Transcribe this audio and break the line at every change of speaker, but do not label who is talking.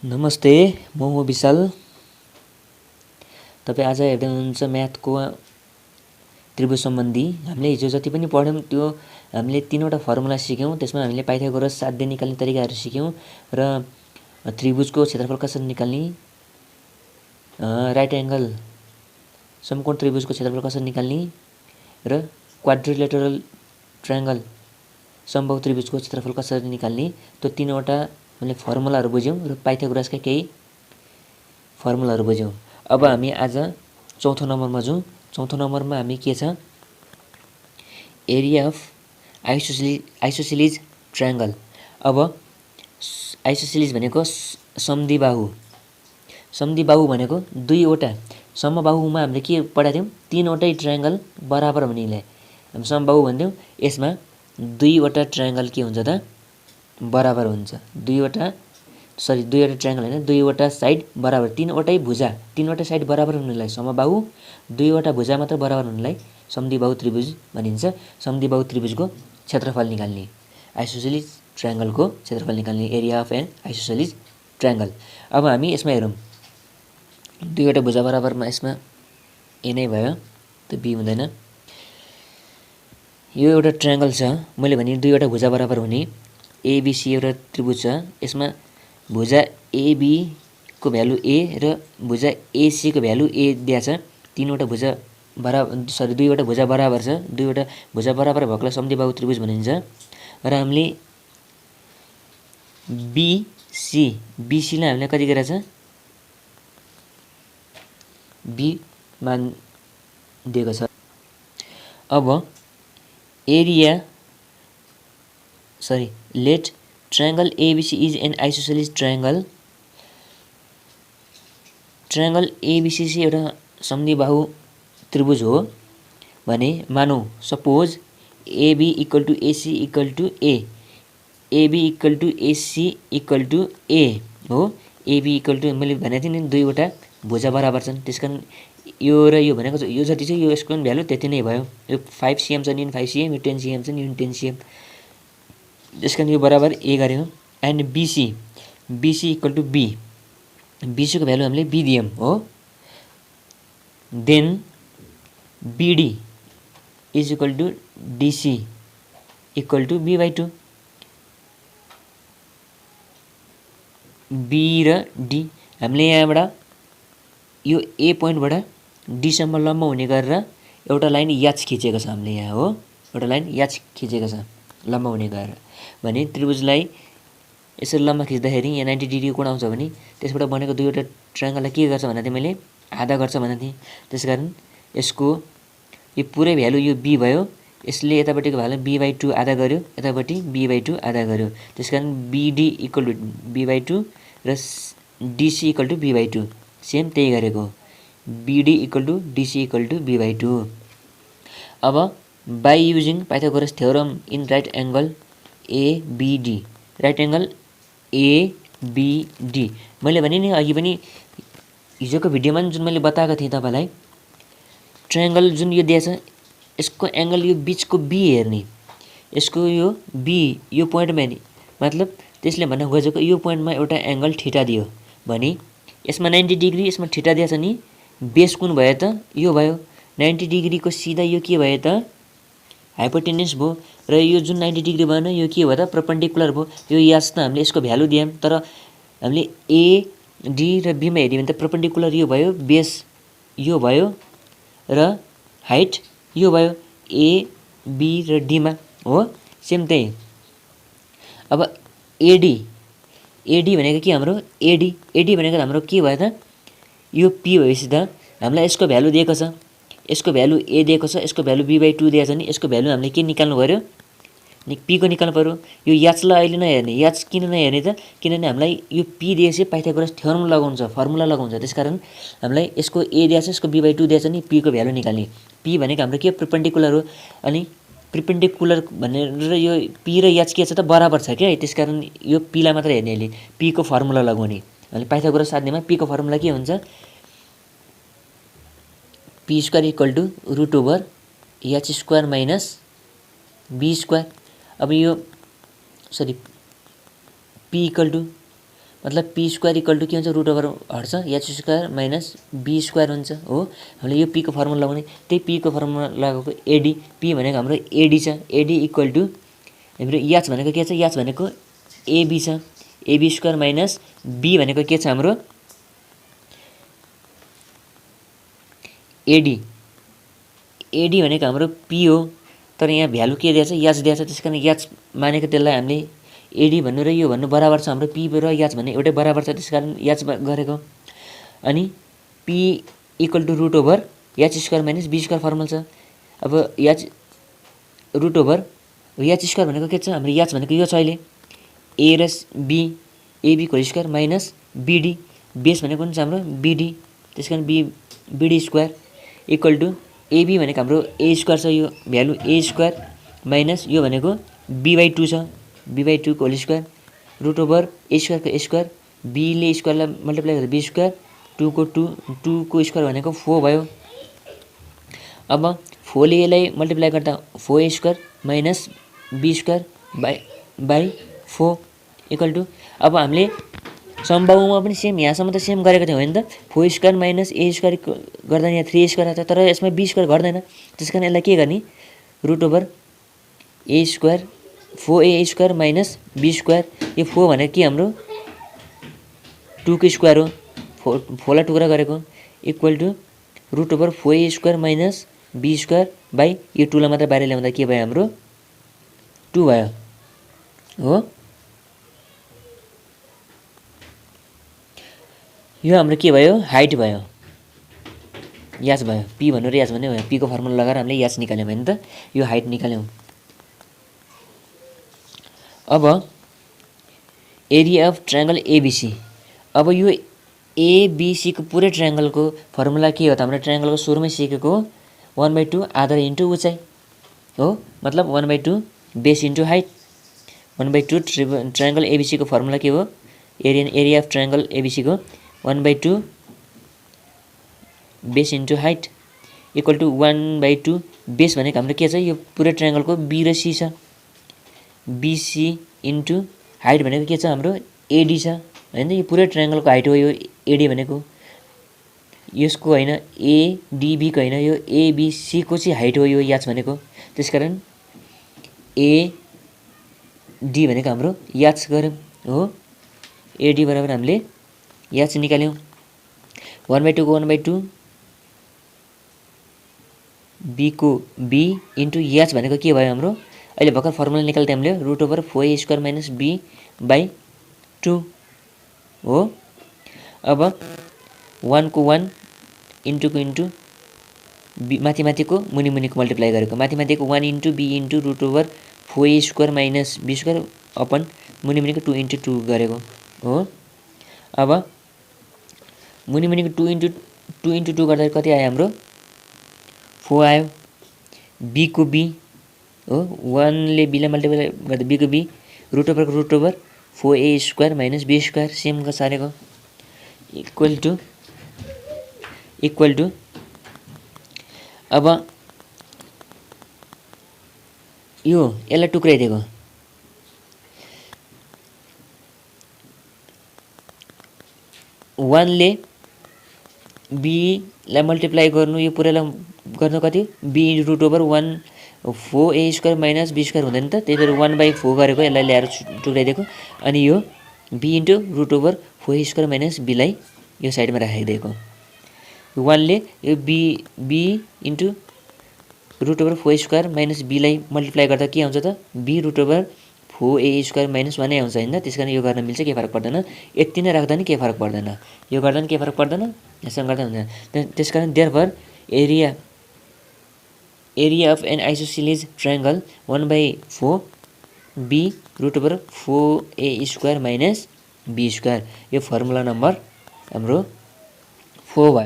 नमस्ते, म हो विशाल। तपाईँ आज हेर्दै हुनुहुन्छ म्याथको त्रिभुज सम्बन्धी। हामीले हिजो जति पनि पढ्यौँ त्यो हामीले 3वटा फर्मुला सिक्यौँ। त्यसमा हामीले पाइथागोरस साध्य निकाल्ने तरिकाहरू सिक्यौँ र त्रिभुजको क्षेत्रफल कसरी निकाल्ने, राइट एङ्गल समकोण त्रिभुजको क्षेत्रफल कसरी निकाल्ने र क्वाड्रिलेटरल ट्रायङ्गल समबाहु त्रिभुजको क्षेत्रफल कसरी निकाल्ने, त्यो 3वटा हामीले फर्मुलाहरू बुझ्यौँ र पाइथागोरसका केही फर्मुलाहरू बुझ्यौँ। अब हामी आज चौथो नम्बरमा जाउँ। चौथो नम्बरमा हामी के छ, एरिया अफ आइसोसेलिज ट्रायङ्गल। अब आइसोसेलिज भनेको समद्विबाहु। समद्विबाहु भनेको दुईवटा समबाहुमा हामीले के पढाएको थियौँ, 3वटै ट्रायङ्गल बराबर हुनेलाई समबाहु भन्थ्यौँ। यसमा दुईवटा ट्रायङ्गल के हुन्छ त, बराबर हुन्छ। दुईवटा ट्रायङ्गल हैन, दुईवटा साइड बराबर, 3वटै भुजा, 3वटा साइड बराबर हुनेलाई समबाहु, 2वटा भुजा मात्र बराबर हुनेलाई समद्विबाहु त्रिभुज भनिन्छ। समद्विबाहु त्रिभुजको क्षेत्रफल निकाल्ने, आइसोसेलिज ट्रायङ्गलको क्षेत्रफल निकाल्ने, area of an isosceles triangle. अब हामी यसमा हेरौँ, दुईवटा भुजा बराबरमा यसमा ए नै भयो, त्यो बी हुँदैन। यो एउटा ट्रायङ्गल छ, मैले भने दुईवटा भुजा बराबर हुने एबिसी एउटा त्रिभुज छ। यसमा भुजा एबी को भ्यालु ए र भुजा एसी को भ्यालु ए दिया छ। 3वटा भुजा दुईवटा भुजा बराबर छ। दुईवटा भुजा बराबर भएकोलाई समद्विबाहु त्रिभुज भनिन्छ। र हामीले बीसीलाई हामीले कति गरेछ, बी मान दिएको छ। अब let triangle ABC is an isosceles triangle. Triangle ABC चाहिँ एउटा समद्विबाहु त्रिभुज हो भने मानौ, suppose AB equal to AC equal to A, AB equal to AC equal to A हो। एबी इक्वल टु मैले भनेको थिएँ नि दुईवटा भुजा बराबर छन्, त्यस कारण यो र यो भनेको यो जति चाहिँ यो यसको भ्यालु त्यति नै भयो। यो 5 cm छ नि 5 cm, यो 10 cm छ नि 10 cm, त्यस कारण यो बराबर ए गर्यो। And BC equal to B, BC को भ्यालु हामीले बी दियौँ हो। Then BD is equal to DC equal to B by 2। B र डी हामीले यहाँबाट यो ए पोइन्टबाट डीसम्म लम्ब हुने गरेर एउटा लाइन याच खिचेको छ हामीले यहाँ हो। एउटा लाइन याच खिचेको छ लम्ब हुने गरेर। भने त्रिभुजलाई यसरी लम्ब खिच्दाखेरि यहाँ 90 डिग्री कोण आउँछ भने त्यसबाट बनेको दुईवटा ट्रायङ्गललाई के गर्छ भन्दा थिएँ मैले, आधा गर्छ भन्दा थिएँ। त्यसकारण यसको यो पुरै भ्यालु यो बी भयो। यसले यतापट्टिको भ्यालु बी बाई 2 आधा गर्यो, यतापट्टि बी बाई 2 आधा गर्यो। त्यसकारण BD equal to B by 2 र DC equal to B by 2 same त्यही गरेको। BD equal to DC equal to B by 2। अब by using Pythagoras theorem in right angle ABD, right angle ABD मैले भने नि अघि पनि हिजोको भिडियोमा जुन मैले बताएको थिएँ तपाईँलाई, ट्रायङ्गल जुन यो दिएछ यसको एङ्गल यो बिचको बी हेर्ने, यसको यो बी यो पोइन्टमा हेर्ने, मतलब त्यसले भन्न खोजेको यो पोइन्टमा एउटा एङ्गल थीटा दियो भने यसमा 90 डिग्री, यसमा थीटा दिएछ नि, बेस कुन भयो त, यो भयो। 90 डिग्रीको सिधा यो के भयो त, हाइपोटेन्युस भयो। र यो जुन 90 डिग्री भएन यो के भयो त, परपेन्डिकुलर भयो। यो यास त हामीले यसको भ्यालु दियौँ, तर हामीले ए डी र बीमा हेऱ्यौँ भने त परपेन्डिकुलर यो भयो, बेस यो भयो र हाइट यो भयो ए बी र डीमा हो, सेम त्यही। अब एडी भनेको के हाम्रो, एडी भनेको हाम्रो के भयो त, यो पी भएपछि त हामीलाई यसको भ्यालु दिएको छ, यसको भ्यालु ए दिएको छ, यसको भ्यालु बी बाई 2 दिएको छ नि, यसको भ्यालु हामीले के निकाल्नु पर्यो, पी को निकाल्नु पर्यो। यो याचलाई अहिले नहेर्ने, याच किन नहेर्ने त, किनभने हामीलाई यो पी दिएपछि पाइथागोरस थ्योरम लगाउँछ, फर्मुला लगाउँछ। त्यसकारण हामीलाई यसको ए दिएको छ, यसको बी बाई 2 दिएको छ नि, पी को भ्यालु निकाल्ने। पी भनेको हाम्रो के, परपेन्डिकुलर हो। अनि परपेन्डिकुलर भनेर यो पी र याच के छ त, बराबर छ क्या। त्यसकारण यो पीलाई मात्र हेर्ने, अहिले पी को फर्मुला लगाउने। अनि पाइथागोरस साध्यमा पी को फर्मुला के हुन्छ, P square equal to root over H square minus B square. अब यो पी इक्वल टु मतलब पी स्क्वायर इक्वल टु के हुन्छ रुट ओभर हट्छ H square minus B square हुन्छ हो। हामीले यो पीको फर्मुला लगाउने त्यही पीको फर्मुला लगाएको एडी पी भनेको हाम्रो एडी छ एडी इक्वल टु हाम्रो एच भनेको के छ एच भनेको एबी छ एबी स्क्वायर माइनस बी भनेको के छ हाम्रो एडी एडी भनेको हाम्रो पी हो तर यहाँ भ्यालु के दिएछ एच दिएछ त्यसकारण एच मानेको त्यसलाई हामीले एडी भन्नु र यो भन्नु बराबर छ हाम्रो पी र एच भन्ने एउटै बराबर छ त्यसकारण एच गरेको अनि P equal to root over H square minus B square formula छ। अब H root over H square भनेको के छ हाम्रो एच भनेको यो छ अहिले ए र बी एबी को स्क्वायर माइनस बीडी बेस भनेको पनि छ हाम्रो बीडी त्यसकारण BD square equal to AB भनेको हाम्रो ए स्क्वायर छ यो भ्यालु ए स्क्वायर माइनस यो भनेको बी बाई टू छ बी बाई टू को whole square root over A स्क्वायरको स्क्वायर बीले स्क्वायरलाई मल्टिप्लाई गरेर बी स्क्वायर टू को स्क्वायर भनेको 4 भयो। अब 4 ले यसलाई मल्टिप्लाई गर्दा 4 square minus B square by 4 equal to अब हामीले सम्भावमा पनि सेम यहाँसम्म त सेम गरेको थियौँ होइन त 4 स्क्वायर माइनस ए स्क्वायर गर्दा यहाँ 3 स्क्वायर आउँछ तर यसमा बी स्क्वायर गर्दैन त्यसकारण यसलाई के गर्ने root over A square 4a square minus B square यो 4 भनेको के हाम्रो 2 को स्क्वायर हो 4 लाई टुक्रा गरेको equal to root over 4a square minus B square by यो 2 लाई मात्र बाहिर ल्याउँदा के भयो हाम्रो 2 भयो हो। यो हाम्रो के भयो हाइट भयो याच भयो पी भन्नु र याच भन्ने भयो पी को फर्मुला लगाएर हामीले याच निकाल्यौँ होइन त यो हाइट निकाल्यौँ। अब एरिया अफ ट्रायंगल एबीसी अब यो एबीसी को पुरै ट्रायंगलको फर्मुला के हो त हाम्रो ट्रायंगलको सुरुमै सिकेको 1/2 आधार इन्टु उचाइ हो मतलब 1/2 base into height 1/2 triangle ABC को फर्मुला के हो एरिया अफ ट्रायंगल एबीसी को 1/2 base into height equal to 1/2 base भनेको हाम्रो के छ यो पुरै ट्रायंगलको बी र सी छ बीसी इन्टु हाइट भनेको के छ हाम्रो एडी छ हैन यो पुरै ट्रायंगलको हाइट हो यो एडी भनेको यसको हैन एडीबी को हैन यो एबीसी को चाहिँ हाइट हो यो याच भनेको त्यसकारण एडी भनेको हाम्रो याच गर्यौं हो एडी बराबर हामीले याच निकाल्यौं 1/2 को 1/2 बी को बी इन्टु याच भनेको के भयो हाम्रो अहिले भर्खर फर्मुला निकाल्दै हामीले root over 4a square minus B by 2 हो। अब 1 को 1 इन्टु को इन्टु बी माथिको मुनिको मल्टिप्लाई गरेको माथिको 1 into B into root over 4a square minus B square upon मुनिको 2 इन्टु 2 गरेको हो। अब मुनिको 2 इन्टु 2 गर्दा कति आयो हाम्रो 4 आयो बी को बी हो 1 ले बी लाई मल्टिप्लाई गर्दा बी को B root over 4a square minus B square same को सारेको इक्वल टु अब यो यसलाई टुक्राइदिएको 1 ले बी लाई मल्टिप्लाई गर्नु यो पुरैलाई गर्नु कति B root over 1 4a square minus B square हुँदैन त त्यही भएर 1/4 गरेको यसलाई ल्याएर टुक्राइदिएको अनि यो B into root over 4a square minus B लाई यो साइडमा राखिदिएको 1 ले यो B into root over 4a square minus B लाई मल्टिप्लाई गर्दा के आउँछ त B root over 4a square minus 1 आउँछ हैन त्यसकारण यो गर्न मिल्छ के फरक पर्दैन यति नै राख्दा नि के फरक पर्दैन यो गर्दा नि के फरक पर्दैन यससँग गर्दा हुँदैन त्यसकारण therefore area of an isosceles triangle 1/4 B root over 4a square minus B square यो फर्मुला नम्बर हाम्रो 4 भयो।